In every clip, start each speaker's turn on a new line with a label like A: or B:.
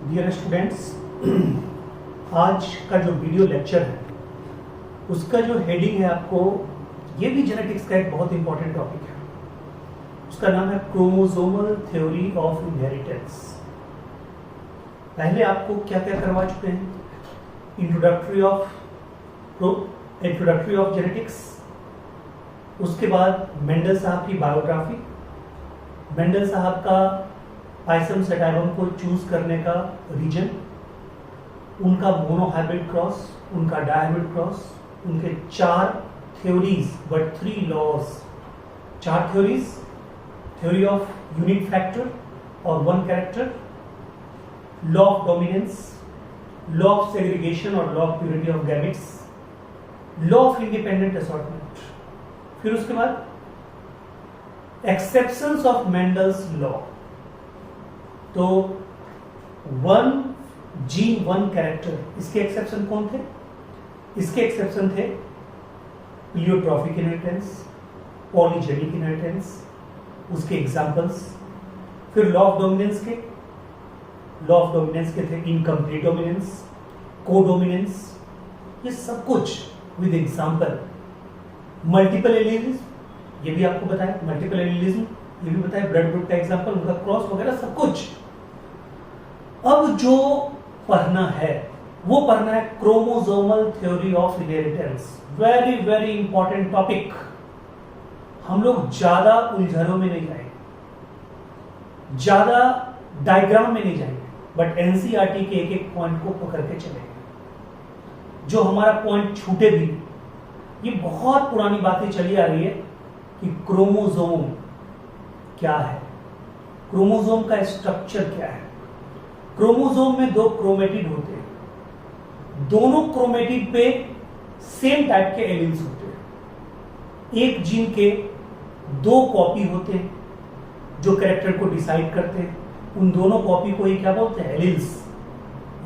A: Dear students, आज का जो वीडियो लेक्चर है उसका जो हेडिंग है, आपको ये भी जेनेटिक्स का एक बहुत इंपॉर्टेंट टॉपिक है। उसका नाम है क्रोमोसोमल थ्योरी ऑफ इनहेरिटेंस। पहले आपको क्या क्या करवा चुके हैं, इंट्रोडक्टरी ऑफ जेनेटिक्स, उसके बाद मेंडल साहब की बायोग्राफी, मेंडल साहब का पाइसम सेटाइवम को चूज करने का रीजन, उनका मोनोहाइब्रिड क्रॉस, उनका डायहाइब्रिड क्रॉस, उनके 4 theories but 3 laws, 4 theories, theory of unique factor और 1 character, law of dominance, law of segregation और law of purity of gametes, law of independent assortment, फिर उसके बाद एक्सेप्शंस ऑफ मेंडल्स लॉ। तो 1 gene 1 character, इसके exception कौन थे? इसके एक्सेप्शन थे प्लियोट्रॉफिक इनहेरिटेंस, पॉलीजेनिक इनहेरिटेंस, उसके एग्जांपल्स। फिर लॉ ऑफ डोमिनेंस के थे इनकम्प्लीट डोमिनेंस, कोडोमिनेंस, ये सब कुछ विद एग्जांपल। मल्टीपल एलीलिज्म, ये भी आपको बताया, मल्टीपल एलीलिज्म ये भी बताया, ब्लड ग्रुप का एग्जांपल, उनका क्रॉस वगैरह सब कुछ। अब जो पढ़ना है वो पढ़ना है chromosomal theory of inheritance. Very very important topic. हम लोग ज्यादा उलझनों में नहीं जाएंगे, ज्यादा डायग्राम में नहीं जाएंगे, बट एनसीईआरटी के एक एक पॉइंट को पकड़ के चलेंगे। जो हमारा पॉइंट छूटे भी, ये बहुत पुरानी बातें चली आ रही है कि क्रोमोसोम क्या है, क्रोमोसोम का स्ट्रक्चर क्या है। क्रोमोसोम में 2 क्रोमेटिड होते हैं, दोनों क्रोमेटिड पे सेम टाइप के एलील्स होते हैं। एक जीन के 2 कॉपी होते हैं जो कैरेक्टर को डिसाइड करते हैं। उन दोनों कॉपी को ही क्या बोलते हैं? एलील्स।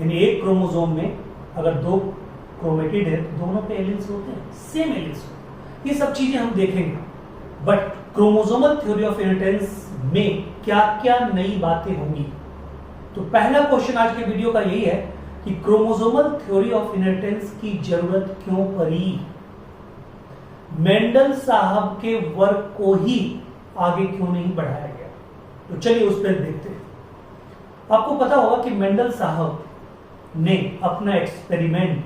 A: यानी एक क्रोमोसोम में अगर 2 क्रोमेटिड है तो दोनों पे एलील्स होते हैं, सेम एलील्स होते हैं। ये सब चीजें हम देखेंगे, but chromosomal theory of inheritance में क्या क्या नई बातें होंगी। तो पहला क्वेश्चन आज के वीडियो का यही है कि क्रोमोसोमल थ्योरी ऑफ इनहेरिटेंस की जरूरत क्यों पड़ी, मेंडल साहब के वर्क को ही आगे क्यों नहीं बढ़ाया गया। तो चलिए उस पर देखते हैं। आपको पता होगा कि मेंडल साहब ने अपना एक्सपेरिमेंट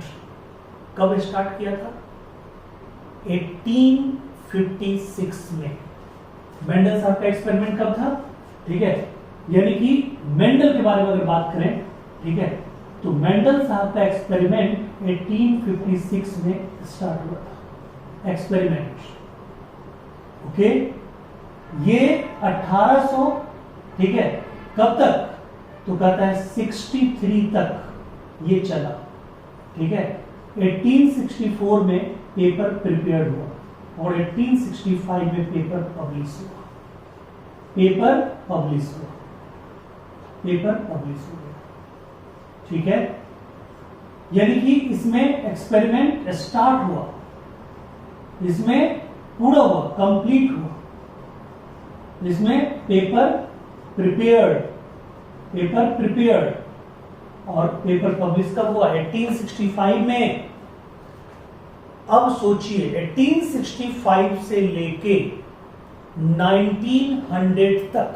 A: कब स्टार्ट किया था? 1856 में। मेंडल साहब का एक्सपेरिमेंट कब था? ठीक है, यानी कि मेंडल के बारे में अगर बात करें, ठीक है, तो मेंडल साहब का एक्सपेरिमेंट 1856 में स्टार्ट हुआ था। एक्सपेरिमेंट, ओके, ये 1800, ठीक है, कब तक? तो कहता है 63 तक ये चला, ठीक है। 1864 में पेपर प्रिपेयर हुआ और 1865 में पेपर पब्लिश हुआ। पेपर पब्लिश हुआ, ठीक है। यानी कि इसमें एक्सपेरिमेंट स्टार्ट हुआ, इसमें पूरा हुआ, कंप्लीट हुआ, इसमें पेपर प्रिपेयर्ड और पेपर पब्लिश कब हुआ? 1865 में। अब सोचिए 1865 से लेके 1900 तक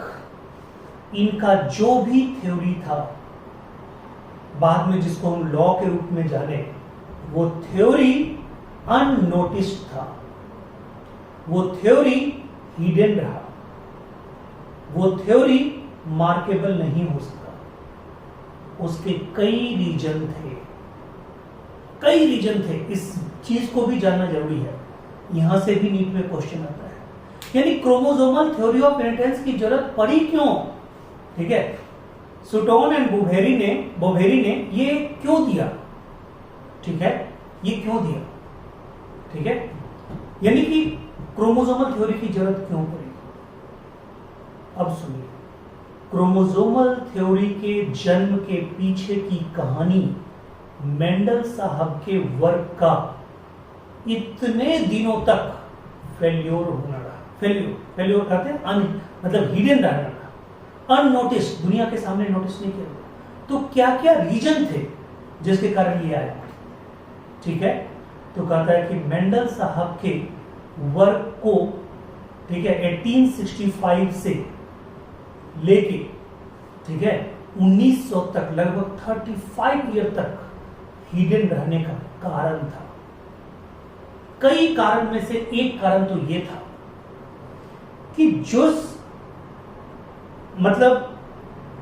A: इनका जो भी थ्योरी था, बाद में जिसको हम लॉ के रूप में जाने, वो थ्योरी अननोटिस्ड था, वो थ्योरी हिडन रहा, वो थ्योरी मार्केबल नहीं हो सका। उसके कई रीजन थे। इस चीज को भी जानना जरूरी है, यहां से भी नीट में क्वेश्चन आता है। यानी क्रोमोसोमल थ्योरी ऑफ इनहेरिटेंस की जरूरत पड़ी क्यों? ठीक है, सूटोन एंड बोवेरी ने ये क्यों दिया? ठीक है, ये क्यों दिया? ठीक है, यानी कि क्रोमोसोमल थ्योरी की जरूरत क्यों पड़ी? अब सुनिए, क्रोमोसोमल थ्योरी के जन्म के पीछे की कहानी मेंडल साहब के वर्क का इतने दिनों तक फेल्योर होना रहा। फेल्योर कहते हैं मतलब हिडन रहना, अननोटिस, दुनिया के सामने नोटिस नहीं किया। तो क्या क्या रीजन थे जिसके कारण ये आया, ठीक है। तो कहता है कि मेंडल साहब के वर्क को, ठीक है, 1865 से लेके, ठीक है, 1900 तक लगभग 35 ईयर तक हिडन रहने का कारण था। कई कारण में से एक कारण तो ये था कि जो मतलब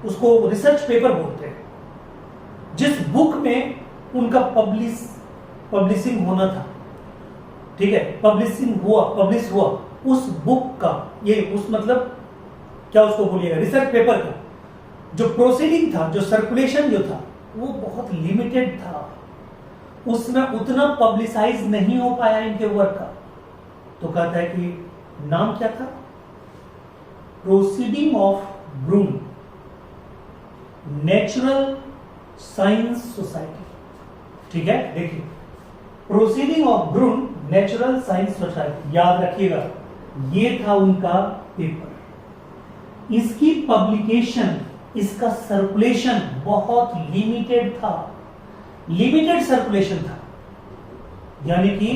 A: उसको रिसर्च पेपर बोलते हैं, जिस बुक में उनका पब्लिशिंग होना था, ठीक है, पब्लिश हुआ उस बुक का, ये उस मतलब क्या उसको बोलिएगा, रिसर्च पेपर का जो प्रोसीडिंग था, जो सर्कुलेशन जो था, वो बहुत लिमिटेड था। उसमें उतना पब्लिसाइज नहीं हो पाया इनके वर्क का। तो कहता है कि नाम क्या था, proceeding of Brunn natural science society, ठीक है। देखिए, proceeding of Brunn natural science society, याद रखिएगा, ये था उनका पेपर। इसकी पब्लिकेशन, इसका सर्कुलेशन बहुत लिमिटेड था, लिमिटेड सर्कुलेशन था। यानी कि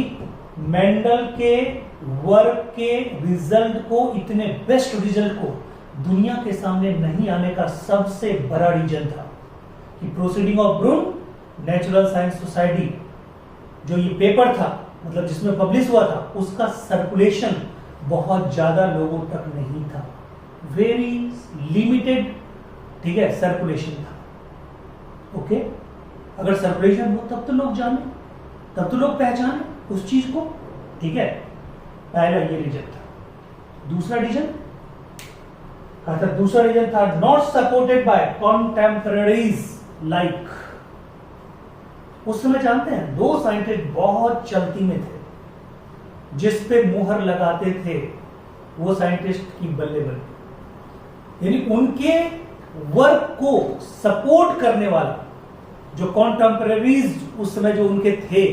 A: मेंडल के वर्क के रिजल्ट को, इतने बेस्ट रिजल्ट को दुनिया के सामने नहीं आने का सबसे बड़ा रीजन था कि proceeding of Brunn natural science society, जो ये पेपर था, मतलब जिसमें पब्लिश हुआ था, उसका सर्कुलेशन बहुत ज्यादा लोगों तक नहीं था, वेरी लिमिटेड, ठीक है, सर्कुलेशन था। ओके, अगर सर्कुलेशन हो तब तो लोग जाने, तब तो लोग पहचाने उस चीज को, ठीक है। पहला ये रीजन था। दूसरा रीजन था नॉट सपोर्टेड बाय कॉन्टेम्पररीज लाइक। उस समय जानते हैं दो साइंटिस्ट बहुत चलती में थे, जिस पे मुहर लगाते थे वो साइंटिस्ट की बल्ले बल्ले, यानी उनके वर्क को सपोर्ट करने वाला जो कॉन्टेम्पररीज उस समय जो उनके थे,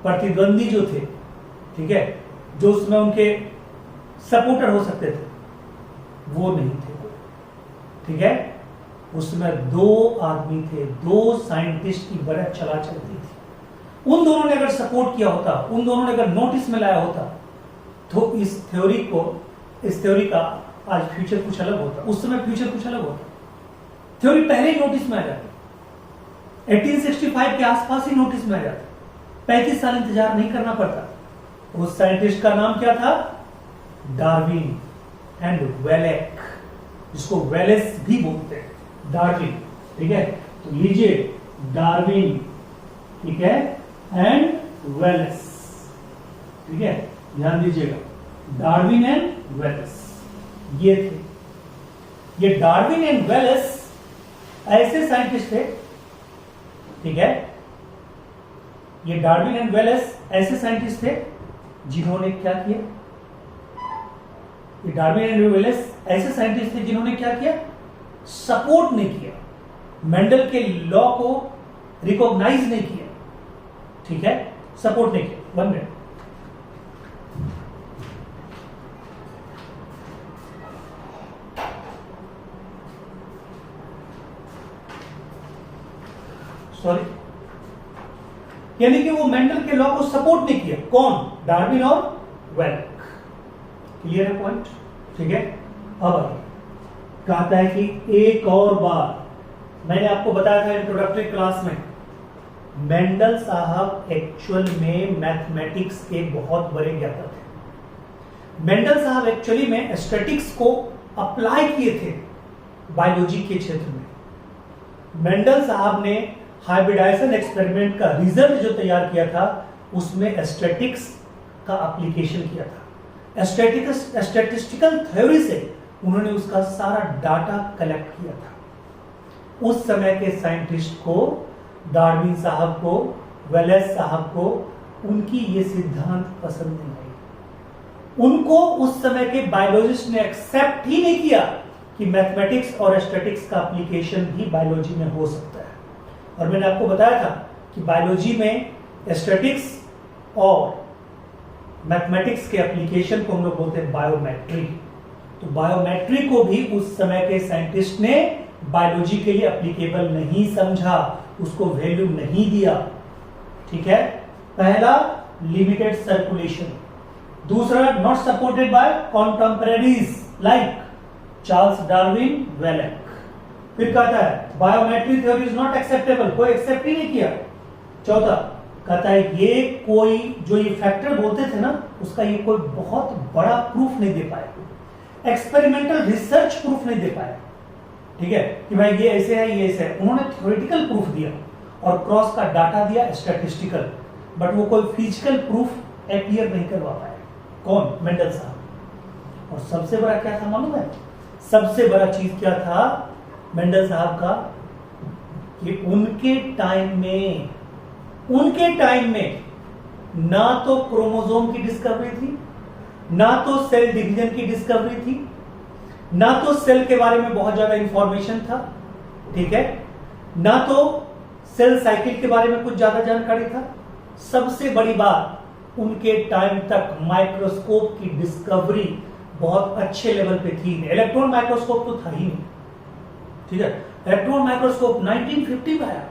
A: प्रतिद्वंदी जो थे, ठीक है, जो उसमें उनके सपोर्टर हो सकते थे, वो नहीं थे, ठीक है। उसमें दो आदमी थे, दो साइंटिस्ट की बरह चला चलती थी। उन दोनों ने अगर सपोर्ट किया होता, उन दोनों ने अगर नोटिस में लाया होता, तो इस थ्योरी का आज फ्यूचर कुछ अलग होता, उस समय फ्यूचर कुछ अलग होता। थ्योरी पहले ही नोटिस में आ जाती, 1865 के आसपास ही नोटिस में आ जाता, 35 साल इंतजार नहीं करना पड़ता। उस साइंटिस्ट का नाम क्या था, डार्विन एंड वेलेक, जिसको वेलेस भी बोलते हैं, डार्विन, ठीक है। तो लीजिए, डार्विन, ठीक है, एंड वेलेस, ठीक है, ध्यान दीजिएगा, डार्विन एंड वेलेस ये थे। ये डार्विन एंड वेलेस ऐसे साइंटिस्ट थे, ठीक है, ये डार्विन एंड वेलेस ऐसे साइंटिस्ट थे जिन्होंने क्या किया, ये डार्विन एंड वेलेस ऐसे साइंटिस्ट थे जिन्होंने क्या किया, सपोर्ट नहीं किया, मेंडल के लॉ को रिकॉग्नाइज नहीं किया, ठीक है, सपोर्ट नहीं किया। 1 मिनट, सॉरी, यानी कि वो मेंडल के लॉ को सपोर्ट नहीं किया। कौन, डार्विन और वेलेक। क्लियर है पॉइंट, ठीक है। अब कहता है कि एक और बार, मैंने आपको बताया था इंट्रोडक्टरी क्लास में, मेंडल साहब एक्चुअल में मैथमेटिक्स के बहुत बड़े ज्ञाता थे। मेंडल साहब एक्चुअली में स्टैटिक्स को अप्लाई किए थे बायोलॉजी के क्षेत्र में। मेंडल साहब ने हाइब्रिडाइजेशन एक्सपेरिमेंट का रिजल्ट जो तैयार किया था, उसमें स्टैटिक्स का एप्लीकेशन किया था। स्टैटिस्टिकल थ्योरी से उन्होंने उसका सारा डाटा कलेक्ट किया था। उस समय के साइंटिस्ट को, डार्विन साहब को, वेलेस साहब को, उनकी ये सिद्धांत पसंद नहीं आई। उनको उस समय के बायोलॉजिस्ट ने एक्सेप्ट ही नहीं किया कि मैथमेटिक्स और स्टैटिक्स का एप्लीकेशन भी बायोलॉजी में हो सकता है। और मैंने आपको बताया था कि बायोलॉजी में स्टैटिक्स और मैथमेटिक्स के एप्लीकेशन को हम लोग बोलते हैं बायोमेट्री। तो बायोमेट्री को भी उस समय के साइंटिस्ट ने बायोलॉजी के लिए एप्लीकेबल नहीं समझा, उसको वैल्यू नहीं दिया। ठीक है, पहला लिमिटेड सर्कुलेशन, दूसरा not supported by contemporaries like Charles Darwin, Wallace. फिर कहता है biometric theory is not acceptable, कोई एक्सेप्ट ही नहीं किया। चौथा कहता है ये कोई जो ये फैक्टर बोलते थे ना, उसका ये कोई बहुत बड़ा प्रूफ नहीं दे पाया, एक्सपेरिमेंटल रिसर्च प्रूफ नहीं दे पाया। ठीक है कि भाई ये ऐसे है, ये ऐसे है। उन्होंने थ्योरेटिकल प्रूफ दिया और क्रॉस का डाटा दिया स्टैटिस्टिकल, बट वो कोई फिजिकल प्रूफ अपीयर नहीं करवा पाया। कौन? मेंडल साहब। और सबसे बड़ा क्या था मालूम है? सबसे बड़ा चीज क्या था मेंडल साहब का? कि उनके टाइम में ना तो क्रोमोसोम की डिस्कवरी थी, ना तो सेल डिवीजन की डिस्कवरी थी, ना तो सेल के बारे में बहुत ज्यादा इंफॉर्मेशन था। ठीक है, ना तो सेल साइकिल के बारे में कुछ ज्यादा जानकारी था। सबसे बड़ी बात, उनके टाइम तक माइक्रोस्कोप की डिस्कवरी बहुत अच्छे लेवल पे थी। इलेक्ट्रॉन माइक्रोस्कोप तो था ही नहीं। ठीक है, इलेक्ट्रॉन माइक्रोस्कोप 1950 में आया।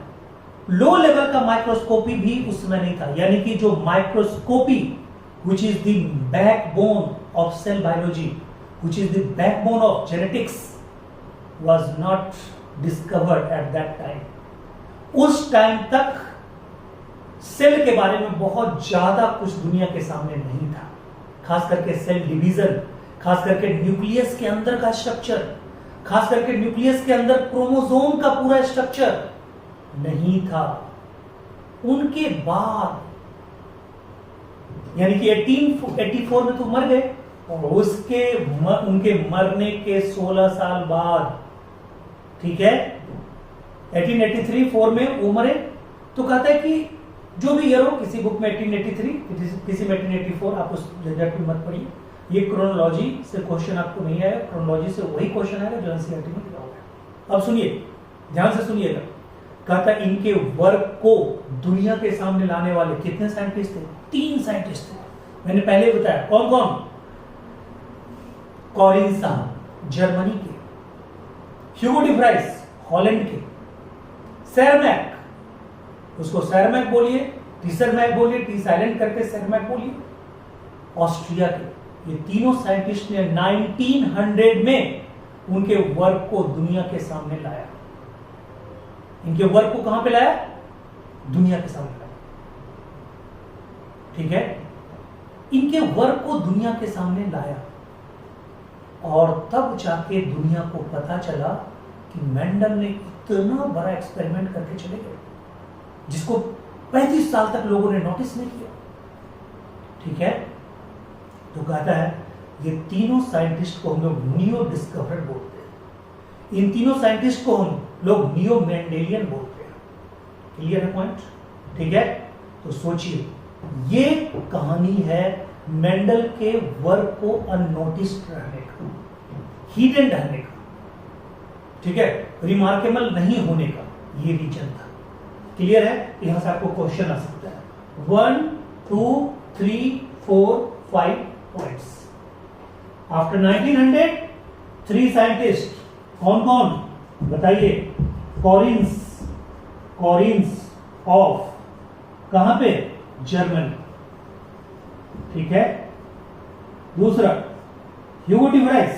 A: लो लेवल का माइक्रोस्कोपी भी उसमें नहीं था, यानी कि जो microscopy which is the backbone of cell biology, which is the backbone of genetics, was not discovered at that time. उस टाइम तक सेल के बारे में बहुत ज्यादा कुछ दुनिया के सामने नहीं था, खास करके सेल डिवीजन, खास करके न्यूक्लियस के अंदर का स्ट्रक्चर, खास करके न्यूक्लियस के अंदर क्रोमोसोम का पूरा स्ट्रक्चर नहीं था। उनके बाद यानी कि 1884 में तो मर गए, और उनके मरने के 16 साल बाद, ठीक है, 1883-4 में वो मरे। तो कहता है कि जो भी ईयर हो, किसी बुक में 1883, किसी में 1884, आप उस झंझट में मत पड़िए। ये क्रोनोलॉजी से क्वेश्चन आपको नहीं आएगा, क्रोनोलॉजी से वही क्वेश्चन आएगा जो एनसीईआरटी में दिया हुआ है। अब सुनिए, ध्यान से सुनिएगा। कहता है इनके वर्क को दुनिया के सामने लाने वाले कितने साइंटिस्ट थे? 3 साइंटिस्ट थे। मैंने पहले बताया कौन कौन? कॉरिन साहब जर्मनी के, ह्यूगो डी व्राइस हॉलैंड के, सेरमैक, उसको सेरमैक बोलिए, टीसरमैक बोलिए, टी साइलेंट करके सेरमैक बोलिए, ऑस्ट्रिया के। ये तीनों साइंटिस्ट ने 1900 में उनके वर्क को दुनिया के सामने लाया। इनके वर्क को कहां पे लाया? दुनिया के सामने लाया। ठीक है, इनके वर्क को दुनिया के सामने लाया, और तब जाके दुनिया को पता चला कि मेंडल ने इतना बड़ा एक्सपेरिमेंट करके चले गए जिसको 35 साल तक लोगों ने नोटिस नहीं किया। ठीक है, तो कहता है ये तीनों साइंटिस्ट को हम लोग नियो डिस्कवरर बोलते हैं। इन तीनों साइंटिस्ट को हम लोग नियो मेंडेलियन बोलते हैं। क्लियर है पॉइंट? ठीक है, तो सोचिए, ये कहानी है मेंडल के वर्क को अननोटिस्ड रहने का, हिडन रहने का, ठीक है, रिमार्केबल नहीं होने का ये रीजन था। क्लियर है? यहां से आपको क्वेश्चन आ सकता है। 1 2 3 4 5 पॉइंट्स। आफ्टर 1900 3 साइंटिस्ट, कौन कौन बताइए? कॉरिन्स ऑफ, कहां पे? जर्मनी। ठीक है, दूसरा ह्यूगो डी व्राइस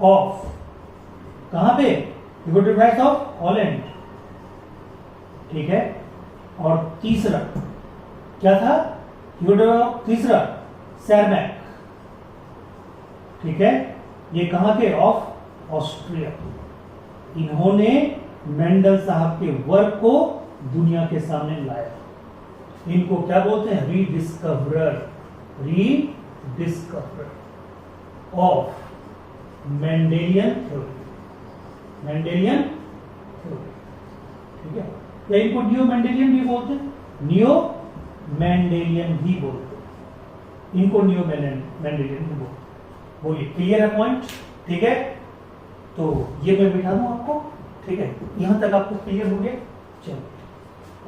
A: ऑफ, कहां पे? Hugo de Vries of Holland. ठीक है, और तीसरा क्या था? तीसरा सेरमैक। ठीक है, ये कहां के? Of Austria. इन्होंने मेंडल साहब के वर्क को दुनिया के सामने लाया। इनको क्या बोलते हैं? रीडिस्कवरर ऑफ मेंडेलियन थ्योरी। ठीक है, या इनको नियो मेंडेलियन भी बोलते हैं, नियो मेंडेलियन भी बोलते हैं, इनको नियो मेंडेलियन भी बोलते हैं। बोलिए, क्लियर है पॉइंट? ठीक है, तो ये मैं बिठा दूं आपको। ठीक है, यहां तक आपको क्लियर हो गया? चलो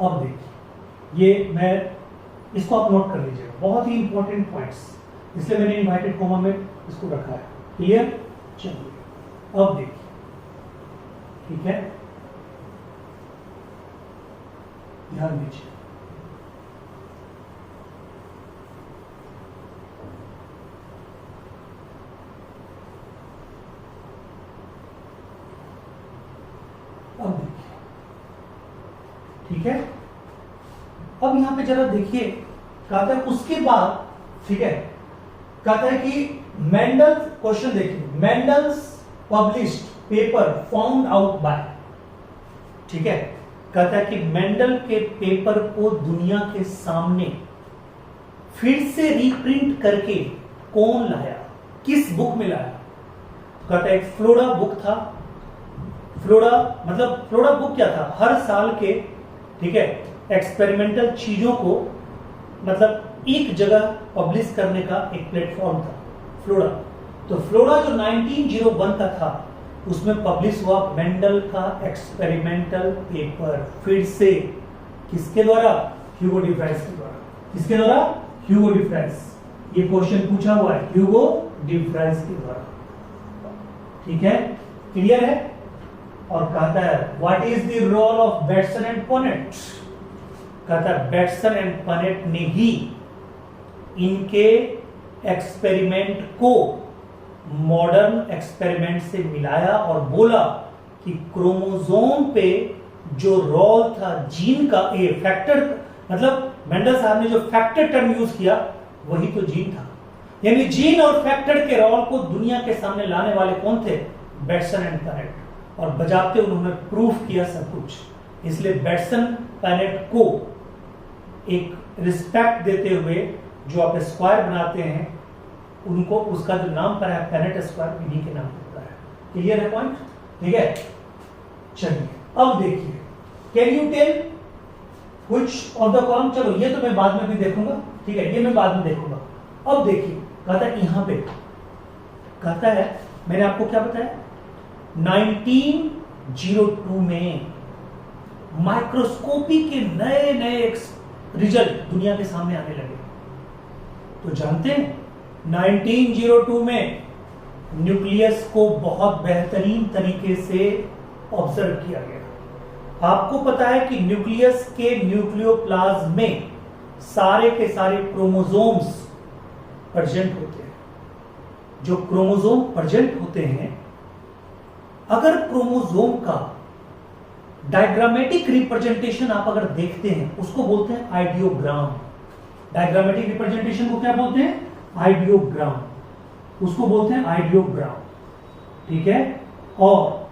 A: अब देखिए, ये मैं इसको आप नोट कर लीजिएगा, बहुत ही इंपॉर्टेंट पॉइंट्स, इसलिए मैंने इनवर्टेड कॉमा में इसको रखा है। क्लियर? चलिए अब देखिए, ठीक है, ध्यान दीजिए। अब देखिए, ठीक है, अब यहां पे जरा देखिए, कहता है उसके बाद, ठीक है, कहता है कि मेंडल, क्वेश्चन देखिए, Mendel's published paper found out by, ठीक है, कहता है कि मेंडल के पेपर को दुनिया के सामने फिर से रीप्रिंट करके कौन लाया, किस बुक में लाया? कहता है एक फ्लोरा बुक था। फ्लोरा मतलब फ्लोरा बुक क्या था? हर साल के, ठीक है, एक्सपेरिमेंटल चीजों को मतलब एक जगह पब्लिश करने का एक प्लेटफॉर्म था फ्लोरा। तो फ्लोरा जो 1901 का था, उसमें पब्लिश हुआ मेंडल का एक्सपेरिमेंटल पेपर, फिर से किसके द्वारा? ह्यूगो डी फ्रांस के द्वारा। किसके द्वारा? Hugo de France. ये क्वेश्चन पूछा हुआ है ह्यूगो डी फ्रांस के द्वारा, ठीक है, क्लियर है? और कहता है what is the role of Bateson and Punnett? कहता है बेटसन एंड पनेट ने ही इनके एक्सपेरिमेंट को मॉडर्न एक्सपेरिमेंट से मिलाया और बोला कि क्रोमोसोम पे जो रोल था जीन का, ए फैक्टर, मतलब मेंडल साहब ने जो फैक्टर टर्म यूज किया वही तो जीन था। यानी जीन और फैक्टर के रोल को दुनिया के सामने लाने वाले कौन थे? Bateson and Punnett. और बजाते उन्होंने प्रूफ किया सब कुछ। इसलिए बेटसन पनेट को एक रिस्पेक्ट देते हुए जो आप स्क्वायर बनाते हैं, उनको उसका जो नाम पर है पेनेट स्क्वायर, इन्हीं के नाम पर है। क्लियर है पॉइंट? ठीक है, चलिए अब देखिए, can you tell which of the column, चलो ये तो मैं बाद में भी देखूंगा, ठीक है, ये मैं बाद में देखूंगा। अब देखिए, कहता है यहां पे, कहता है मैंने आपको क्या बताया, 1902 में माइक्रोस्कोपी के नए नए रिजल्ट दुनिया के सामने आने लगे। तो जानते हैं 1902 में न्यूक्लियस को बहुत बेहतरीन तरीके से ऑब्जर्व किया गया। आपको पता है कि न्यूक्लियस के न्यूक्लियोप्लाज्म में सारे के सारे क्रोमोसोम्स प्रेजेंट होते हैं। जो क्रोमोसोम प्रेजेंट होते हैं, अगर क्रोमोसोम का डायग्रामेटिक रिप्रेजेंटेशन आप अगर देखते हैं, उसको बोलते हैं आइडियोग्राम। डायग्रामेटिक रिप्रेजेंटेशन को क्या बोलते हैं? आइडियोग्राम। उसको बोलते हैं आइडियोग्राम, ठीक है। और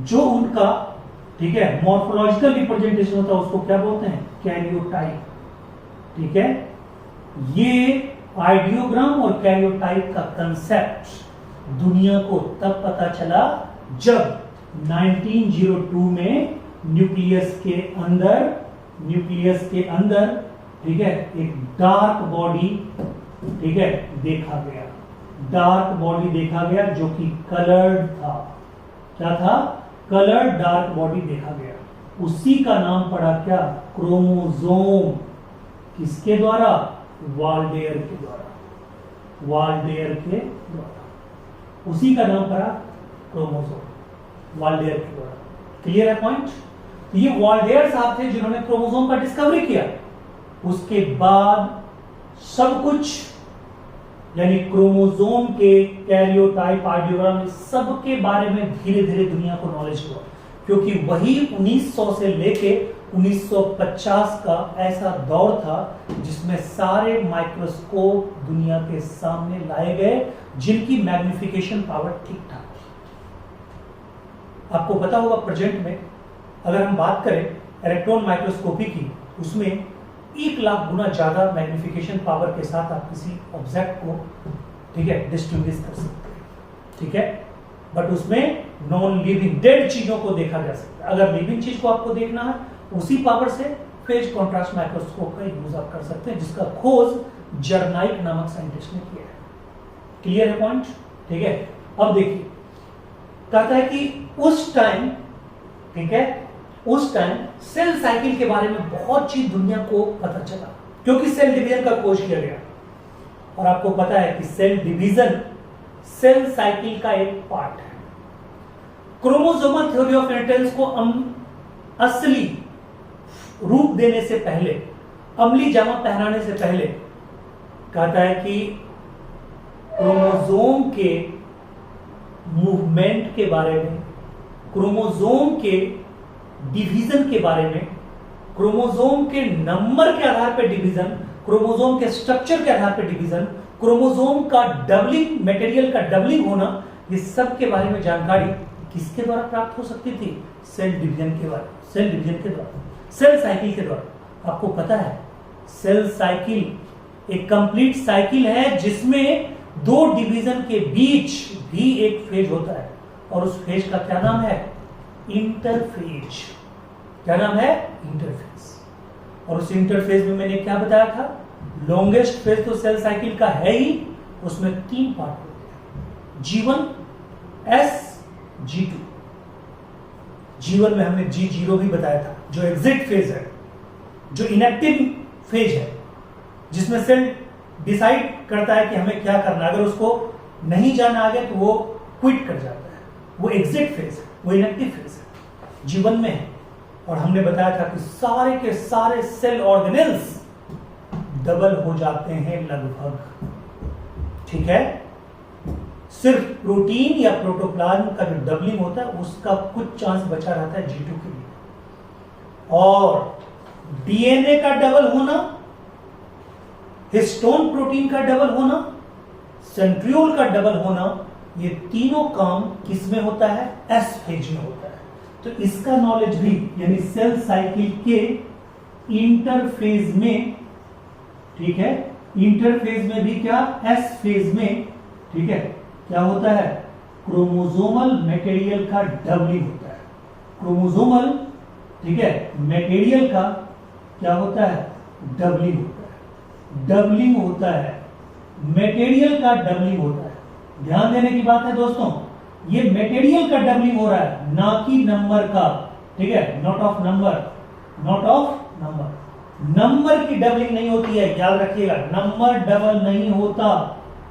A: जो उनका, ठीक है, मॉर्फोलॉजिकल रिप्रेजेंटेशन होता है, उसको क्या बोलते हैं? कैरियोटाइप, ठीक है। ये आइडियोग्राम और कैरियोटाइप का कंसेप्ट दुनिया को तब पता चला जब 1902 में न्यूक्लियस के अंदर, ठीक है, एक डार्क बॉडी, ठीक है, देखा गया। डार्क बॉडी देखा गया जो कि कलर्ड था। क्या था? कलर्ड डार्क बॉडी देखा गया। उसी का नाम पड़ा क्या? क्रोमोसोम। किसके द्वारा? वाल्डेयर के द्वारा। वाल्डेयर के द्वारा उसी का नाम पड़ा क्रोमोसोम, वाल्डेयर के द्वारा। क्लियर है पॉइंट? तो ये वाल्डेयर साहब थे जिन्होंने क्रोमोसोम का डिस्कवरी किया। उसके बाद सब कुछ, यानी क्रोमोसोम के, कैरियोटाइप, आइडियोग्राम, सब के बारे में धीरे धीरे दुनिया को नॉलेज हुआ, क्योंकि वही 1900 से लेके 1950 का ऐसा दौर था जिसमें सारे माइक्रोस्कोप दुनिया के सामने लाए गए जिनकी मैग्निफिकेशन पावर ठीक ठाक थी। आपको पता होगा प्रेजेंट में अगर हम बात करें इलेक्ट्रॉन माइक्रोस्कोपी की, उसमें 1 लाख गुना ज्यादा मैग्निफिकेशन पावर के साथ आप किसी ऑब्जेक्ट को, ठीक है, डिस्टिंग्विश कर सकते हैं, ठीक है। बट उसमें नॉन लिविंग डेड चीजों को देखा जा सकता है। अगर लिविंग चीज को आपको देखना है, उसी पावर से फेज कॉन्ट्रास्ट माइक्रोस्कोप का यूज आप कर सकते हैं, जिसका खोज जर्नाइक नामक साइंटिस्ट ने किया है। क्लियर है पॉइंट? ठीक है। अब देखिए, कहता है कि उस टाइम, ठीक है, उस टाइम सेल साइकिल के बारे में बहुत चीज दुनिया को पता चला, क्योंकि सेल डिवीजन का खोज किया गया। और आपको पता है कि सेल डिवीजन सेल साइकिल का एक पार्ट है। क्रोमोसोमल थ्योरी ऑफ इनहेरिटेंस को असली रूप देने से पहले, अमली जामा पहनाने से पहले कहता है कि क्रोमोसोम के मूवमेंट के बारे में, क्रोमोसोम के डिवीजन के बारे में, क्रोमोसोम के नंबर के आधार पर डिवीजन, क्रोमोसोम के स्ट्रक्चर के आधार पर डिवीजन, क्रोमोसोम का डबलिंग, मटेरियल का डबलिंग होना, ये सब के बारे में जानकारी किसके द्वारा प्राप्त हो सकती थी? सेल डिवीजन के द्वारा, सेल डिवीजन के द्वारा, सेल साइकिल के द्वारा। आपको पता है सेल साइकिल एक कंप्लीट साइकिल है जिसमें दो डिवीजन के बीच भी एक फेज होता है, और उस फेज का क्या नाम है? इंटरफेज। क्या नाम है? इंटरफेज। और उस इंटरफेज में मैंने क्या बताया था? लॉन्गेस्ट फेज तो सेल साइकिल का है ही, उसमें 3 पार्ट होते हैं, G1, S, G2। G1 में हमने G0 भी बताया था, जो एग्जिट फेज है, जो इनएक्टिव फेज है, जिसमें सेल डिसाइड करता है कि हमें क्या करना है। अगर उसको नहीं जाना आगे तो वो क्विट कर जाता है, वो एग्जिट फेज है, वो इनएक्टिव फेज है, G1 में है। और हमने बताया था कि सारे के सारे सेल ऑर्गेनेल्स डबल हो जाते हैं लगभग, ठीक है। सिर्फ प्रोटीन या प्रोटोप्लाज्म का जो डबलिंग होता है उसका कुछ चांस बचा रहता है G2 के लिए। और डीएनए का डबल होना, हिस्टोन प्रोटीन का डबल होना, सेंट्रियोल का डबल होना, ये तीनों काम किसमें होता है? एस फेज में होता है। तो इसका नॉलेज भी, यानी सेल साइकिल के इंटरफेज में, ठीक है, इंटरफेज में भी क्या? एस फेज में, ठीक है, क्या होता है? क्रोमोसोमल मटेरियल का डबलिंग होता है। क्रोमोसोमल, ठीक है, मटेरियल का क्या होता है? डबलिंग होता है। डबलिंग होता है, मटेरियल का डबलिंग होता है। ध्यान देने की बात है दोस्तों, ये मटेरियल का डबलिंग हो रहा है, ना कि नंबर का, ठीक है, not of number, not of number. Number की डबलिंग नहीं होती है, याद रखिएगा, नंबर डबल नहीं होता,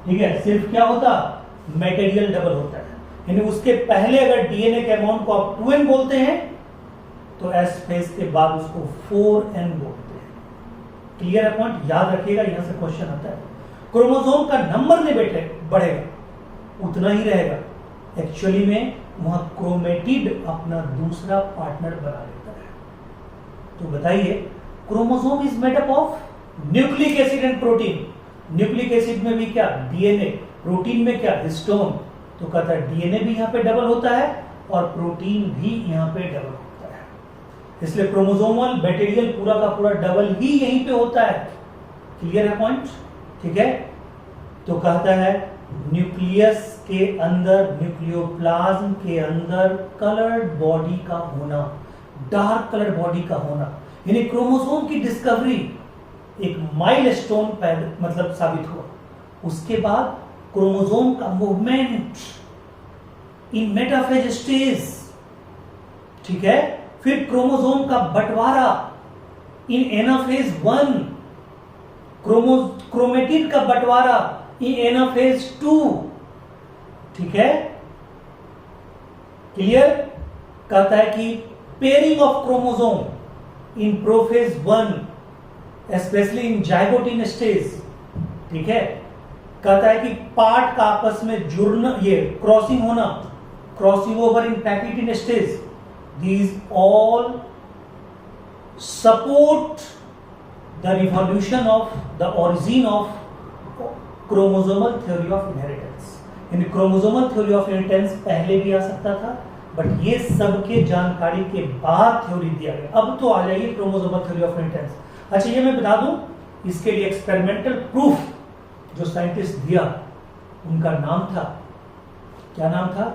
A: ठीक है, सिर्फ क्या होता? मटेरियल डबल होता है। यानी उसके पहले अगर डीएनए के अमाउंट को आप 2n बोलते हैं तो एस फेज के बाद उसको 4n बोलते हैं। क्लियर है पॉइंट? याद रखिएगा, यहां से क्वेश्चन आता है। क्रोमोसोम का नंबर नहीं बढ़ेगा, उतना ही रहेगा। एक्चुअली में वहां क्रोमेटिड अपना दूसरा पार्टनर बना लेता है। तो बताइए, chromosome is made up of nucleic acid and protein. Nucleic acid में भी क्या? डीएनए। प्रोटीन में क्या? हिस्टोन। तो कहता है डीएनए भी यहां पे डबल होता है और प्रोटीन भी यहां पे डबल होता है। इसलिए क्रोमोसोमल मटेरियल पूरा का पूरा डबल ही यहीं पे होता है। क्लियर है पॉइंट? ठीक है। तो कहता है न्यूक्लियस के अंदर, न्यूक्लियोप्लाज्म के अंदर कलर्ड बॉडी का होना, डार्क कलर बॉडी का होना, यानी क्रोमोसोम की डिस्कवरी एक माइलस्टोन मतलब साबित हुआ। उसके बाद क्रोमोसोम का मूवमेंट इन मेटाफेज स्टेज, ठीक है। फिर क्रोमोसोम का बंटवारा इन एनाफेज 1, क्रोमेटिन का बंटवारा इन एनाफेज 2, ठीक है। क्लियर? कहता है कि pairing of chromosome in prophase 1, specially in zygotene stage, ठीक है। कहता है कि पार्ट का आपस में जुड़ना, ये क्रॉसिंग होना, crossing over in pachytene stage, these all support the revolution of the origin of chromosomal theory of inheritance. यानी क्रोमोसोमल थ्योरी ऑफ इनहेरिटेंस पहले भी आ सकता था, बट ये सबके जानकारी के बाद थ्योरी दिया गया। अब तो आ जाइए क्रोमोसोमल थ्योरी ऑफ इनहेरिटेंस। अच्छा, ये मैं बता दूं, इसके लिए एक्सपेरिमेंटल प्रूफ जो साइंटिस्ट दिया, उनका नाम था, क्या नाम था?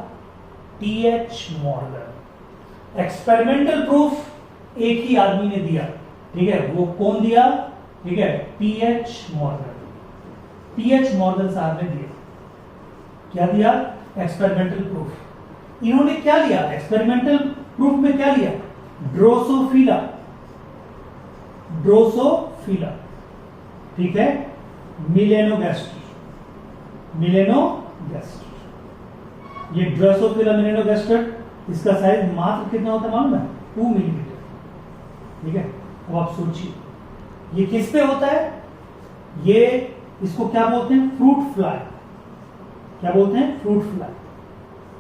A: TH Morgan. एक्सपेरिमेंटल प्रूफ एक ही आदमी ने दिया, ठीक है। वो कौन दिया? ठीक है, टीएच मॉर्गन। टीएच मॉर्गन साहब ने दिया। क्या दिया? Experimental proof. इन्होंने क्या लिया? एक्सपेरिमेंटल प्रूफ में क्या लिया? ड्रोसोफिला, ड्रोसोफिला, ठीक है, मिलेनोगैस्ट्री, मिलेनोगैस्ट्री। ये ड्रोसोफिला मेलानोगास्टर, इसका साइज मात्र कितना होता है मालूम है? 2 मिलीमीटर। ठीक है, अब आप सोचिए ये किस पे होता है? ये इसको क्या बोलते हैं? Fruit fly. क्या बोलते हैं? Fruit fly.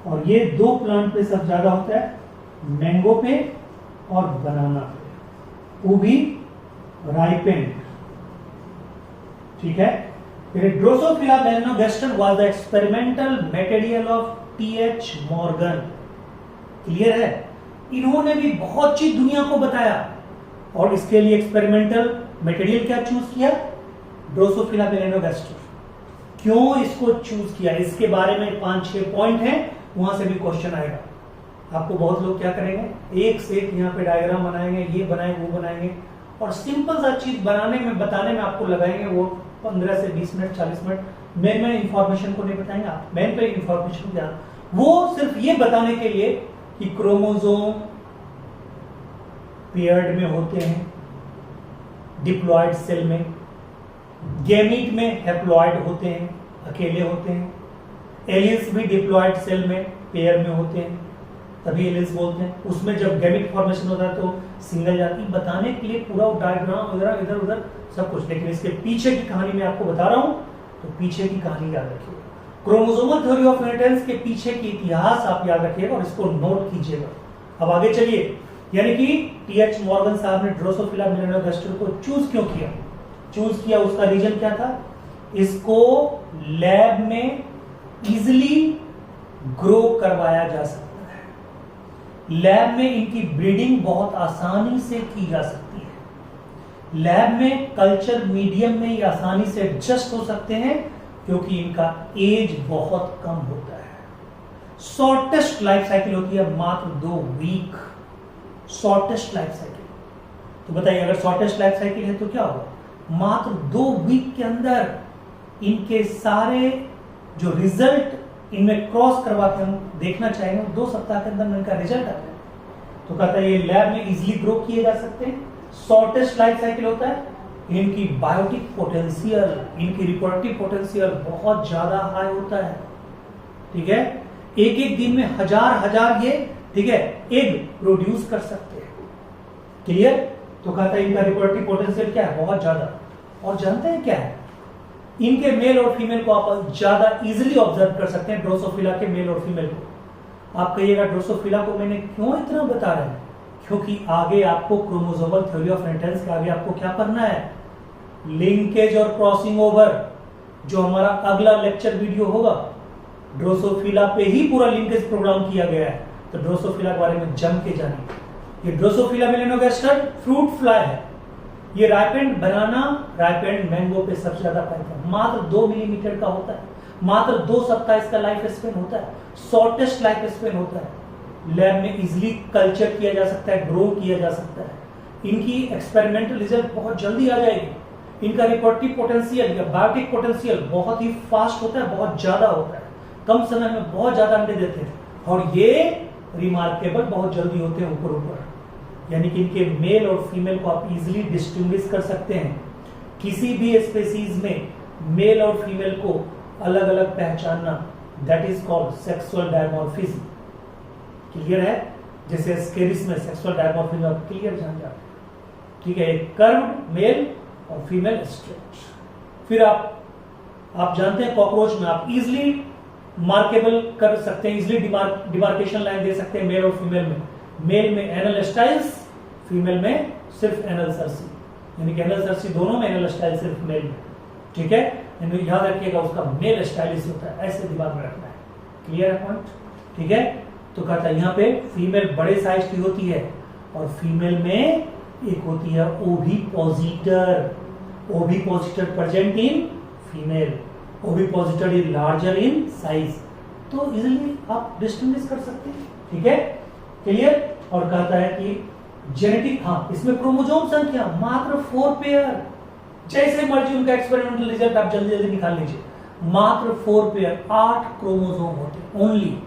A: और ये 2 प्लांट पे सबसे ज्यादा होता है, मैंगो पे और बनाना पे, वो भी राइपेंड। ठीक है, Drosophila melanogaster was the experimental material of T H Morgan. Clear है? इन्होंने भी बहुत चीज दुनिया को बताया और इसके लिए एक्सपेरिमेंटल मटेरियल क्या चूज किया? Drosophila melanogaster. क्यों इसको चूज किया? इसके बारे में 5-6 पॉइंट हैं, वहां से भी क्वेश्चन आएगा। आपको बहुत लोग क्या करेंगे, एक से एक यहाँ पे डायग्राम बनाएंगे, ये बनाएंगे, वो बनाएंगे, और सिंपल सा चीज बनाने में बताने में आपको लगाएंगे वो 15 से 20 मिनट 40 मिनट। मेन इंफॉर्मेशन को नहीं बताएंगे, आप मेन पे इंफॉर्मेशन क्या, वो सिर्फ ये बताने के लिए कि क्रोमोसोम पेयर्ड में होते हैं, डिप्लॉयड सेल में, गैमीट में हैप्लॉयड होते हैं, अकेले होते हैं, एलियंस भी डिप्लॉयड सेल में पेयर में होते हैं, तभी एलियंस बोलते हैं। उसमें जब गैमीट फॉर्मेशन होता है तो सिंगल जाति, बताने के लिए पूरा डायग्राम वगैरह इधर उधर सब कुछ। लेकिन इसके पीछे की कहानी मैं आपको बता रहा हूं, तो पीछे की कहानी याद रखिएगा। क्रोमोसोमल थ्योरी ऑफ इनहेरिटेंस के पीछे की इतिहास आप याद रखिएगा और इसको नोट कीजिएगा। अब आगे चलिए, यानी कि टीएच मॉर्गन साहब ने ड्रोसोफिला मेलानोगास्टर को चूज क्यों किया? चूज किया उसका रीजन क्या था? इसको लैब में इजिली ग्रो करवाया जा सकता है, लैब में इनकी ब्रीडिंग बहुत आसानी से की जा सकती है, लैब में कल्चर मीडियम में ये आसानी से एडजस्ट हो सकते हैं क्योंकि इनका एज बहुत कम होता है। शॉर्टेस्ट लाइफ साइकिल होती है मात्र 2 वीक, शॉर्टेस्ट लाइफ साइकिल। तो बताइए अगर शॉर्टेस्ट लाइफ साइकिल है तो क्या होगा? मात्र 2 वीक के अंदर इनके सारे जो रिजल्ट इनमें क्रॉस करवा के हम देखना चाहेंगे 2 सप्ताह के अंदर इनका रिजल्ट आता है। तो कहता है ये लैब में इजिली ग्रो किए जा सकते हैं, शॉर्टेस्ट लाइफ साइकिल होता है, इनकी बायोटिक पोटेंशियल, इनकी रिप्रोडक्टिव पोटेंशियल बहुत ज्यादा हाई होता है। ठीक है, एक एक दिन में हजार ये, ठीक है, एग प्रोड्यूस कर सकते हैं। क्लियर? तो कहता है इनका रिप्रोडक्टिव पोटेंशियल क्या है? बहुत ज्यादा। और जानते हैं क्या है? इनके मेल और फीमेल को आप ज्यादा इजीली ऑब्जर्व कर सकते हैं, ड्रोसोफिला के मेल और फीमेल को। आप कहिएगा ड्रोसोफिला को मैंने क्यों इतना बता रहे हैं? क्योंकि आगे आपको क्रोमोसोमल थ्योरी ऑफ इनहेरिटेंस के आगे आपको क्या करना है? लिंकेज और क्रॉसिंग ओवर, जो हमारा अगला लेक्चर वीडियो होगा, ड्रोसोफिला पे ही पूरा लिंकेज प्रोग्राम किया गया है। तो ड्रोसोफिला के बारे में जम के जानिए। ये ड्रोसोफिला मेलानोगास्टर फ्रूट फ्लाई है, ये राइपेंड बनाना, राइपेंड मैंगो पे सबसे ज्यादा पाता है, मात्र 2 मिलीमीटर का होता है, मात्र 2 सप्ताह इसका लाइफ स्पेन होता है, शॉर्टेस्ट लाइफ स्पेन होता है, लैब में इजिली कल्चर किया जा सकता है, ग्रो किया जा सकता है, इनकी एक्सपेरिमेंटल रिजल्ट बहुत जल्दी आ जाएगी, इनका रिप्रोडक्टिव पोटेंशियल या बायोटिक पोटेंशियल बहुत ही फास्ट होता है, बहुत ज्यादा होता है, कम समय में बहुत ज्यादा अंडे देते हैं, और ये रिमार्केबल बहुत जल्दी होते हैं ऊपर ऊपर। यानी कि इनके मेल और फीमेल को आप इजीली डिस्टिंग्विश कर सकते हैं। किसी भी स्पेसीज में मेल और फीमेल को अलग अलग पहचानना, that is called sexual dimorphism. Clear है? जैसे स्केरिस में सेक्सुअल डायमॉर्फिज्म आप क्लियर जान जाते हैं। ठीक है, एक कर्व्ड मेल और फीमेल स्ट्रेट। फिर आप जानते हैं कॉकरोच में आप इजिली मार्केबल कर सकते हैं, इजिली डिमार्केशन लाइन दे सकते हैं मेल और फीमेल में। मेल में एनल स्टाइल्स, फीमेल में सिर्फ एनल सर्सी, यानी कि एनल सर्सी दोनों में, एनल स्टाइल सिर्फ मेल में। ठीक है, याद रखिएगा उसका मेल स्टाइलिस होता है, ऐसे दिमाग में रखना है। क्लियर है पॉइंट? ठीक है, तो कहता है यहाँ पे फीमेल बड़े साइज की होती है और फीमेल में एक होती है ओविपोजिटर, ओविपोजिटर present in female, ओविपोजिटर is larger in size. तो इजिली आप डिस्टिंग्विश कर सकते हैं। ठीक है, क्लियर? और कहता है कि जेनेटिक, हाँ, इसमें क्रोमोसोम संख्या मात्र 4 पेयर, जैसे मर्जी उनका एक्सपेरिमेंटल रिजल्ट आप जल्दी जल्दी निकाल लीजिए, मात्र 4 पेयर, 8 क्रोमोसोम होते ओनली।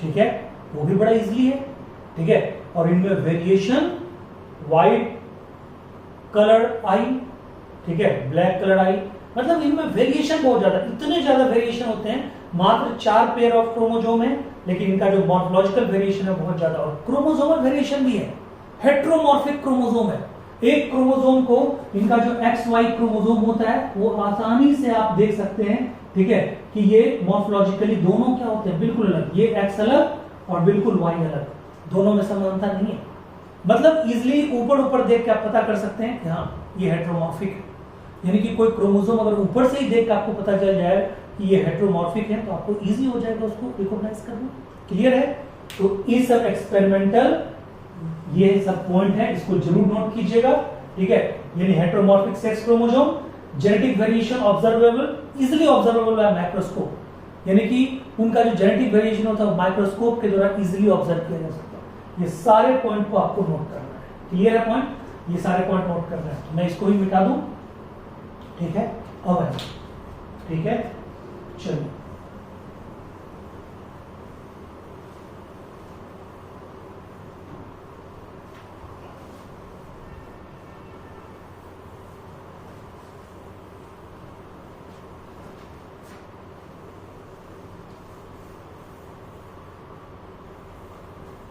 A: ठीक है, वो भी बड़ा इजीली है। ठीक है, और इनमें वेरिएशन, व्हाइट कलर आई, ठीक है, ब्लैक कलर आई, मतलब इनमें वेरिएशन बहुत ज्यादा, इतने ज्यादा वेरिएशन होते हैं। मात्र 4 पेयर ऑफ क्रोमोजोम है, लेकिन इनका जो मॉर्फोलॉजिकल वेरिएशन है बहुत ज्यादा, और क्रोमोसोमल वेरिएशन भी है। हेट्रोमॉर्फिक क्रोमोसोम है। एक क्रोमोसोम को, इनका जो XY क्रोमोसोम होता है वो आसानी से आप देख सकते हैं, ठीक है, कि ये मॉर्फोलॉजिकली दोनों क्या होते हैं, बिल्कुल अलग। ये X अलग और बिल्कुल Y अलग, दोनों में समानता नहीं है। मतलब इजिली ऊपर ऊपर देख के आप पता कर सकते हैं कि हाँ ये हेट्रोमॉर्फिक है। यानी कि कोई क्रोमोसोम अगर ऊपर से ही देख के आपको पता चल जाए कि ये हेट्रोमॉर्फिक है, तो आपको इजी हो जाएगा उसको रिकॉग्नाइज करना। क्लियर है? तो ये सब एक्सपेरिमेंटल, ये सब पॉइंट है, इसको जरूर नोट कीजिएगा, ठीक है। यानी heteromorphic sex chromosome, genetic variation observable, easily observable by microscope, यानी कि उनका जो जेनेटिक वेरिएशन होता है माइक्रोस्कोप के द्वारा इजीली ऑब्जर्व किया जा सकता है। ये सारे पॉइंट को आपको नोट करना है। क्लियर है पॉइंट? ये सारे पॉइंट नोट करना है। मैं इसको ही मिटा दूं, ठीक है। अब है, ठीक है, चलिए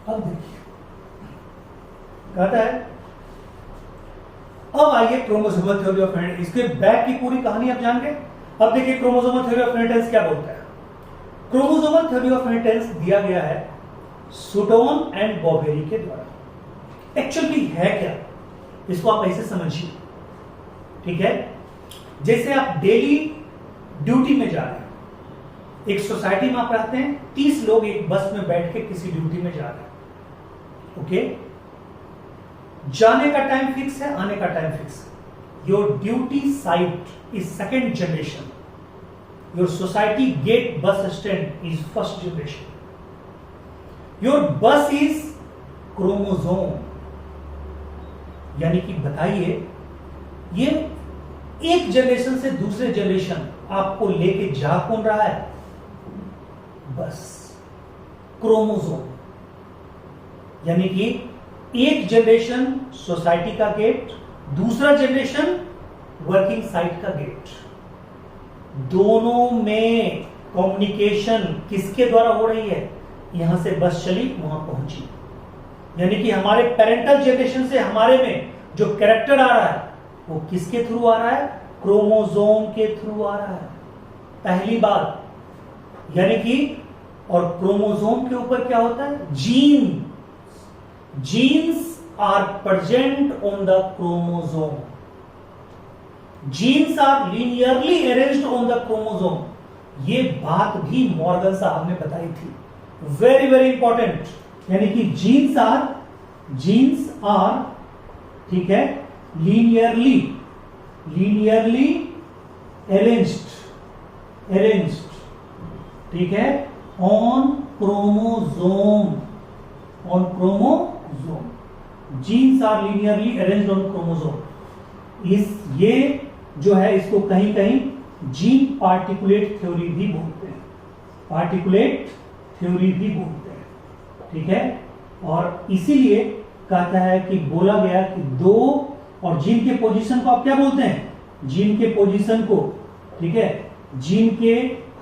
A: अब देखिए, कहता है अब आइए क्रोमोसोमल थ्योरी ऑफ इनहेरिटेंस, इसके बैक की पूरी कहानी आप जान गए। अब देखिए क्रोमोसोमल थ्योरी ऑफ इनहेरिटेंस क्या बोलता है। क्रोमोसोमल थ्योरी ऑफ इनहेरिटेंस दिया गया है सूटोन एंड बॉबेरी के द्वारा। एक्चुअली है क्या, इसको आप ऐसे समझिए, ठीक है। जैसे आप डेली ड्यूटी में जा रहे हैं, एक सोसाइटी में आप रहते हैं, 30 लोग एक बस में बैठ के किसी ड्यूटी में जा रहे हैं, ओके। जाने का टाइम फिक्स है, आने का टाइम फिक्स है। Your duty site is second generation, your society gate bus stand is first generation, your bus is chromosome. यानी कि बताइए, ये एक जनरेशन से दूसरे जनरेशन आपको लेके जा कौन रहा है? बस क्रोमोसोम। यानी कि एक जनरेशन सोसाइटी का गेट, दूसरा जनरेशन वर्किंग साइट का गेट, दोनों में कम्युनिकेशन किसके द्वारा हो रही है? यहां से बस चली, वहां पहुंची। यानी कि हमारे पेरेंटल जनरेशन से हमारे में जो कैरेक्टर आ रहा है वो किसके थ्रू आ रहा है? क्रोमोसोम के थ्रू आ रहा है, पहली बात। यानी कि, और क्रोमोसोम के ऊपर क्या होता है? Gene. Genes are present on the chromosome, genes are linearly arranged on the chromosome. ये बात भी मॉर्गन साहब ने बताई थी, वेरी वेरी इंपॉर्टेंट। यानी कि जीन्स आर, ठीक है, लीनियरली अरेंज्ड, ठीक है, on chromosome, genes are linearly arranged on chromosome. ये जो है, इसको कहीं कहीं जीन पार्टिकुलेट थ्योरी भी बोलते हैं, ठीक है। और इसीलिए कहता है कि बोला गया कि दो, और जीन के पोजीशन को आप क्या बोलते हैं? जीन के पोजीशन को, ठीक है, जीन के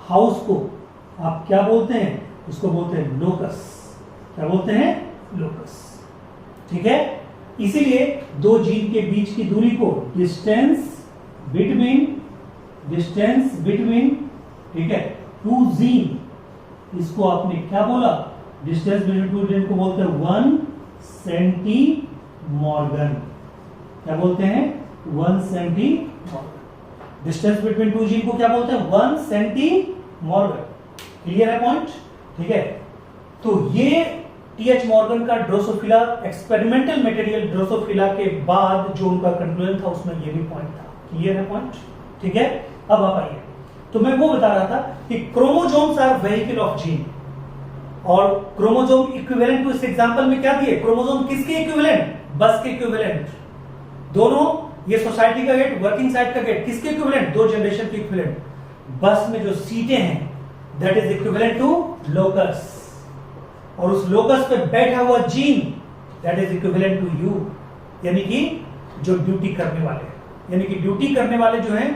A: हाउस को आप क्या बोलते हैं? इसको बोलते हैं लोकस। क्या बोलते हैं? लोकस, ठीक है। इसीलिए दो जीन के बीच की दूरी को डिस्टेंस बिटवीन, ठीक है, टू जीन, इसको आपने क्या बोला? डिस्टेंस बिटवीन टू जीन को बोलते हैं 1 सेंटीमॉर्गन। क्या बोलते हैं? 1 सेंटीमॉर्गन। डिस्टेंस बिटवीन टू जीन को क्या बोलते हैं? 1 सेंटीमॉर्गन। क्लियर है पॉइंट? ठीक है। तो ये टीएच मॉर्गन का ड्रोसोफिला, एक्सपेरिमेंटल मटेरियल ड्रोसोफिला के बाद जो उनका कंक्लूजन था, उसमें ये भी पॉइंट था। क्लियर है पॉइंट? ठीक है। अब आप आइए, तो मैं वो बता रहा था कि chromosomes are vehicle of gene, और क्रोमोसोम इक्विवेलेंट टू, इस एग्जांपल में क्या दिए? क्रोमोसोम किसके इक्विवेलेंट? बस के इक्विवेलेंट। दोनों, ये सोसाइटी का गेट, वर्किंग साइड का गेट, किसके इक्विवेलेंट? दो जनरेशन के इक्विवेलेंट। बस में जो सीटें हैं that is equivalent to locus, और उस लोकस पे बैठा हुआ gene that is equivalent to you, यानी कि जो ड्यूटी करने वाले हैं। यानी कि ड्यूटी करने वाले जो हैं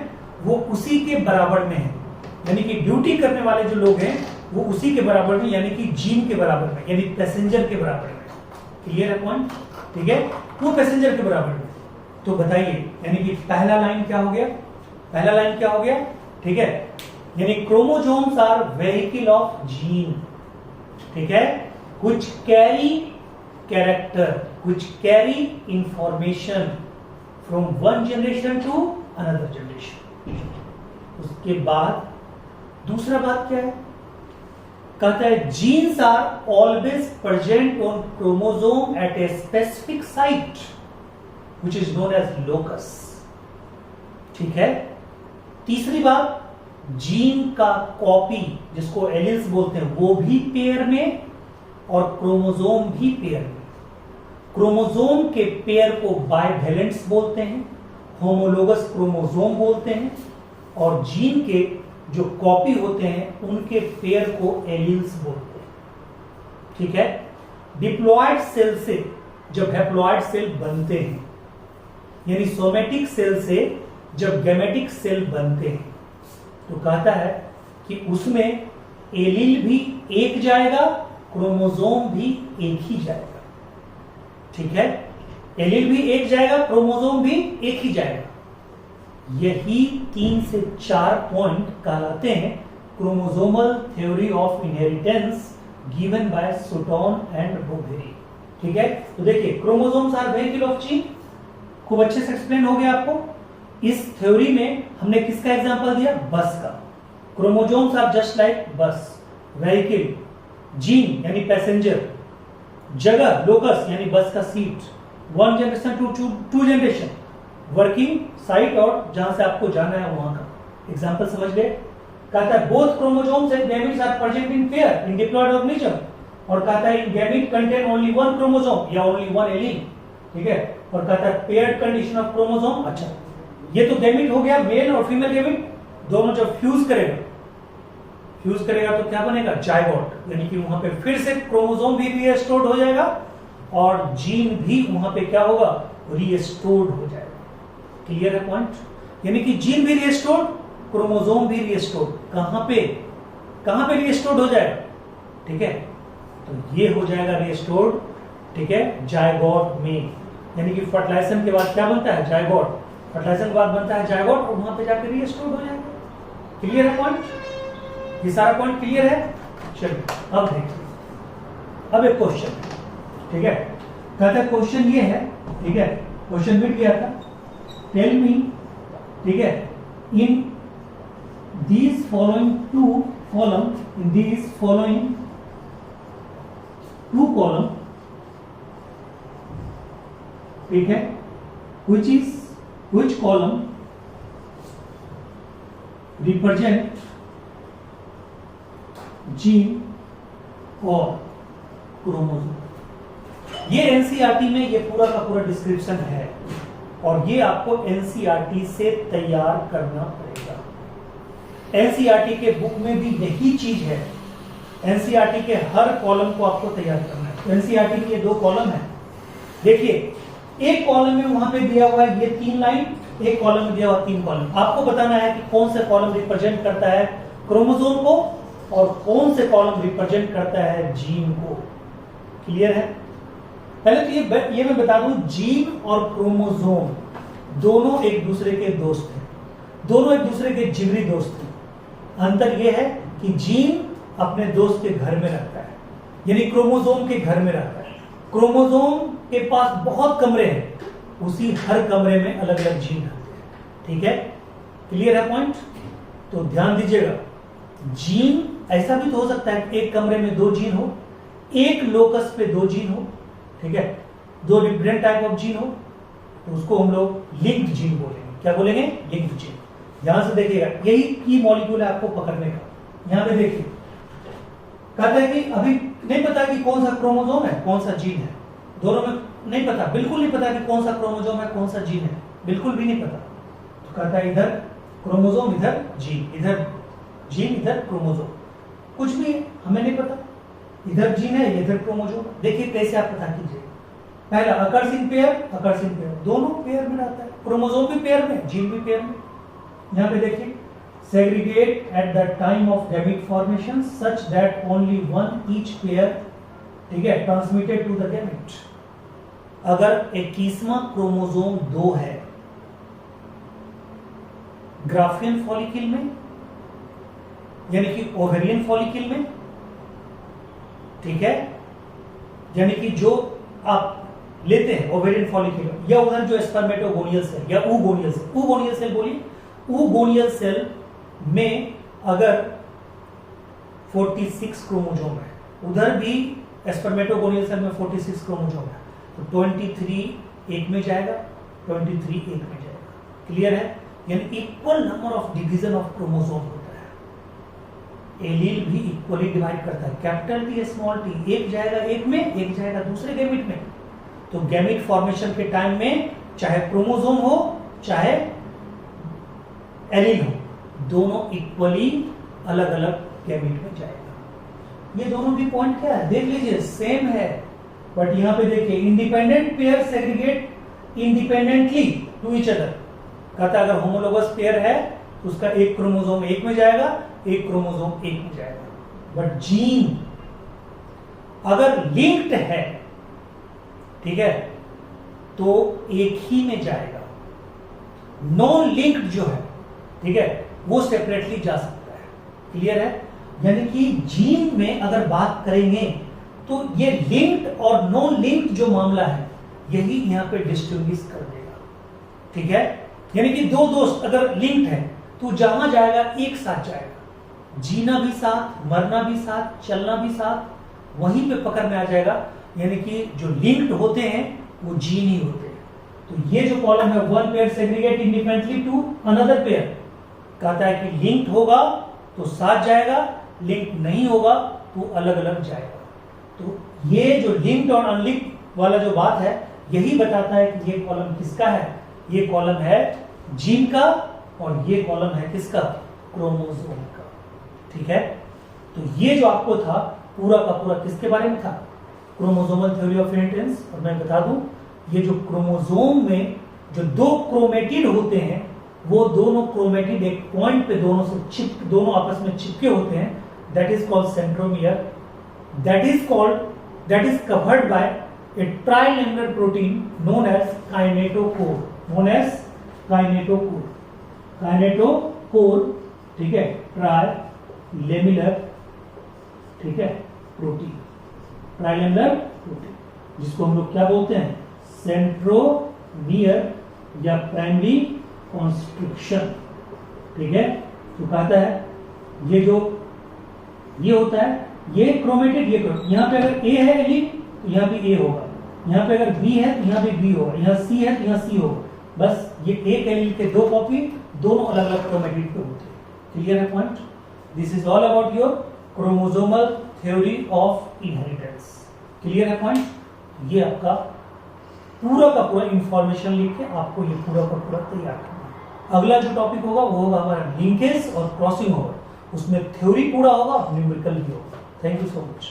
A: वो उसी के बराबर में है, यानी कि ड्यूटी करने वाले जो लोग हैं वो उसी के बराबर में, यानी कि जीन के बराबर में, यानी पैसेंजर के बराबर में। क्लियर है पॉइंट? ठीक है, वो पैसेंजर के बराबर में। तो बताइए, यानी कि पहला लाइन क्या हो गया? पहला लाइन क्या हो गया? ठीक है, यानी chromosomes are vehicle of gene. ठीक है, कुछ कैरी कैरेक्टर, कुछ carry information from one generation to another generation. उसके बाद दूसरा बात क्या है? कहता है genes are always present on chromosome at a specific site which is known as locus. ठीक है, तीसरी बात, जीन का कॉपी जिसको एलील्स बोलते हैं वो भी पेयर में और क्रोमोसोम भी पेयर में। क्रोमोसोम के पेयर को बाइवेलेंट्स बोलते हैं, होमोलोगस क्रोमोसोम बोलते हैं, और जीन के जो कॉपी होते हैं उनके पेयर को एलील्स बोलते हैं। ठीक है, डिप्लॉयड सेल से जब हैप्लॉयड सेल बनते हैं, यानी सोमेटिक सेल से जब गैमेटिक सेल बनते हैं, तो कहता है कि उसमें एलील भी एक जाएगा, क्रोमोसोम भी एक ही जाएगा। ठीक है, एलील भी एक जाएगा, क्रोमोसोम भी एक ही जाएगा। यही 3 से 4 पॉइंट कहलाते हैं chromosomal theory of inheritance given by Sutton and Boveri. ठीक है, तो देखिए chromosomes are vehicle of gene, खूब अच्छे से एक्सप्लेन हो गया आपको। इस थ्योरी में हमने किसका एग्जांपल दिया? बस का। Chromosomes are just like bus, vehicle, gene यानी पैसेंजर, जगह लोकस यानी बस का seat, one generation to generation, working site और जहां से आपको जाना है वहां का। एग्जांपल समझ गए? कहता है both chromosomes and gametes are present in pair in diploid organism, और कहता है in gamete contain only one chromosome या ओनली वन एलील। ठीक है, और कहता है पेयर्ड कंडीशन ऑफ क्रोमोसोम। अच्छा, ये तो गैमेट हो गया, मेल और फीमेल गैमेट दोनों जब फ्यूज करेगा तो क्या बनेगा? जायगोट, यानी कि वहां पे फिर से क्रोमोसोम भी रीस्टोर्ड हो जाएगा और जीन भी वहां पे क्या होगा? रीस्टोर्ड हो जाएगा। क्लियर है पॉइंट? यानी कि जीन भी रीस्टोर्ड, क्रोमोसोम भी रीस्टोर्ड। कहां पे रीस्टोर्ड हो जाएगा? ठीक है, तो ये हो जाएगा रीस्टोर्ड। ठीक है, जायगोट में, यानी कि फर्टिलाइजेशन के बाद क्या बनता है? जायगोट। फर्टिलाइजेशन के बाद बनता है जायगोट और वहां पे जाकर रीस्टोर्ड हो जाएगा। क्लियर है पॉइंट? ये सारा पॉइंट क्लियर है? चलिए अब देखिए, अब एक क्वेश्चन। ठीक है, कहता है क्वेश्चन ये है, ठीक है, क्वेश्चन मिट गया था। टेल मी, ठीक है, in these following two column, ठीक है, which column represent जीन और क्रोमोसोम। ये एनसीईआरटी में ये पूरा का पूरा डिस्क्रिप्शन है और ये आपको एनसीईआरटी से तैयार करना पड़ेगा। एनसीईआरटी के बुक में भी यही चीज है, एनसीईआरटी के हर कॉलम को आपको तैयार करना है। एनसीईआरटी के 2 कॉलम है, देखिए एक कॉलम में वहां पे दिया हुआ है ये 3 लाइन, एक कॉलम में दिया हुआ 3 कॉलम। आपको बताना है कि कौन से कॉलम रिप्रेजेंट करता है क्रोमोसोम को और कौन से कॉलम रिप्रेजेंट करता है जीन को। क्लियर है? पहले तो ये मैं बता दूं, जीन और क्रोमोसोम दोनों एक दूसरे के दोस्त हैं, दोनों एक दूसरे के जिगरी दोस्त हैं। अंतर यह है कि जीन अपने दोस्त के घर में रहता है, यानी क्रोमोसोम के घर में रहता है। क्रोमोसोम के पास बहुत कमरे हैं, उसी हर कमरे में अलग अलग जीन रहते हैं। ठीक है, क्लियर है पॉइंट? तो ध्यान दीजिएगा, जीन ऐसा भी तो हो सकता है कि एक कमरे में 2 जीन हो, एक लोकस पे 2 जीन हो, ठीक है, 2 डिफरेंट टाइप ऑफ जीन हो, तो उसको हम लोग लिंक्ड जीन बोलेंगे। क्या बोलेंगे? Linked gene. यहां से देखिएगा, यही की मॉलिक्यूल है आपको पकड़ने का। यहां पे देखिए, कहता है कि अभी नहीं पता कि कौन सा क्रोमोसोम है कौन सा जीन है, दोनों में नहीं पता, बिल्कुल नहीं पता कि कौन सा क्रोमोसोम है कौन सा जीन है, बिल्कुल भी नहीं पता। तो कहता है इधर क्रोमोसोम इधर जीन, इधर जीन इधर क्रोमोसोम, कुछ भी हमें नहीं पता, इधर जीन है इधर क्रोमोसोम। देखिए कैसे आप पता कीजिए। पहला अकर्स इन पेयर, दोनों पेयर में रहता है, क्रोमोसोम भी पेयर में, जीन भी पेयर में। यहां पे देखिए, segregate at the time of gamete formation such that only one each pair, ठीक है, ट्रांसमिटेड टू द गैमेट। अगर 21वां क्रोमोसोम 2 है ग्राफियन फॉलिकल में, यानी कि ओवेरियन फॉलिकल में, ठीक है, यानी कि जो आप लेते हैं ओवेरियन फॉलिकल, या उधर जो स्पर्मेटोगोनियल सेल या oogonial सेल, oogonial सेल बोलिए, oogonial सेल में अगर 46 क्रोमोसोम है, उधर भी स्पर्मेटोगोनियल सेल में 46 क्रोमोसोम है, तो 23 एक में जाएगा, 23 एक में जाएगा। क्लियर है? यानी equal number of division of chromosome होता है। एलील भी इक्वली डिवाइड करता है, कैपिटल टी स्मॉल टी, एक जाएगा एक में, एक जाएगा दूसरे गैमेट में। तो गैमेट फॉर्मेशन के टाइम में चाहे क्रोमोसोम हो चाहे एलील हो, दोनों इक्वली अलग अलग गैमेट में जाएगा। ये दोनों भी पॉइंट क्या है देख लीजिए, सेम है, बट यहां पे देखिए independent pair segregate independently to each other. कहता है अगर होमोलोगस पेयर है तो उसका एक क्रोमोसोम एक में जाएगा, एक क्रोमोसोम एक में जाएगा। बट जीन अगर लिंक्ड है, ठीक है, तो एक ही में जाएगा। नॉन लिंक्ड जो है, ठीक है, वो सेपरेटली जा सकता है। क्लियर है? यानी कि जीन में अगर बात करेंगे तो ये लिंक्ड और नॉन लिंक्ड जो मामला है यही यहां पे डिस्टिंग्विश कर देगा। ठीक है? यानी कि दो दोस्त अगर लिंक्ड है तो जहां जाएगा एक साथ जाएगा, जीना भी साथ, मरना भी साथ, चलना भी साथ, वहीं पे पकड़ में आ जाएगा। यानी कि जो लिंक्ड होते हैं वो जीन ही होते हैं। तो ये जो कॉलम है, one pair segregate independently to another pair, कहता है कि लिंक्ड होगा तो साथ जाएगा, लिंक नहीं होगा तो अलग अलग जाएगा। तो ये जो लिंक्ड और अनलिंक्ड वाला जो बात है यही बताता है कि ये कॉलम किसका है। ये कॉलम है जीन का और ये कॉलम है किसका, क्रोमोसोम का। ठीक है? तो ये जो आपको था पूरा का पूरा किसके बारे में था, क्रोमोसोमल थ्योरी ऑफ इनहेरिटेंस। और मैं बता दूं ये जो क्रोमोसोम में जो दो क्रोमेटिड होते हैं वो दोनों क्रोमेटिड एक पॉइंट पे दोनों आपस में चिपके होते हैं, that is called centromere. that is covered by a trilamellar protein known as kinetochore, kinetochore, ठीक है, ट्राइलेमुलर, ठीक है, प्रोटीन, ट्राइलेमुलर प्रोटीन, जिसको हम लोग क्या बोलते हैं, सेंट्रोमियर या प्राइमरी कॉन्स्ट्रिक्शन। ठीक है? तो कहता है ये होता है, ये क्रोमेटिड, ये यहां पे अगर ए है एलील तो यहां भी ए होगा, यहां पे अगर बी है तो यहां भी बी होगा, यहां सी है तो यहां सी होगा। बस ये एक एलील के दो कॉपी दोनों अलग अलग क्रोमेटिड पे होते हैं। क्लियर है point? This is all about your chromosomal theory of inheritance. Clear है पॉइंट? ये आपका पूरा का पूरा इंफॉर्मेशन लिख के आपको ये पूरा का पूरा तैयार करना है। अगला जो टॉपिक होगा वो होगा हमारा लिंकेज और क्रॉसिंग होगा, उसमें थ्योरी पूरा होगा, न्यूमेरिकल भी होगा। Thank you so much.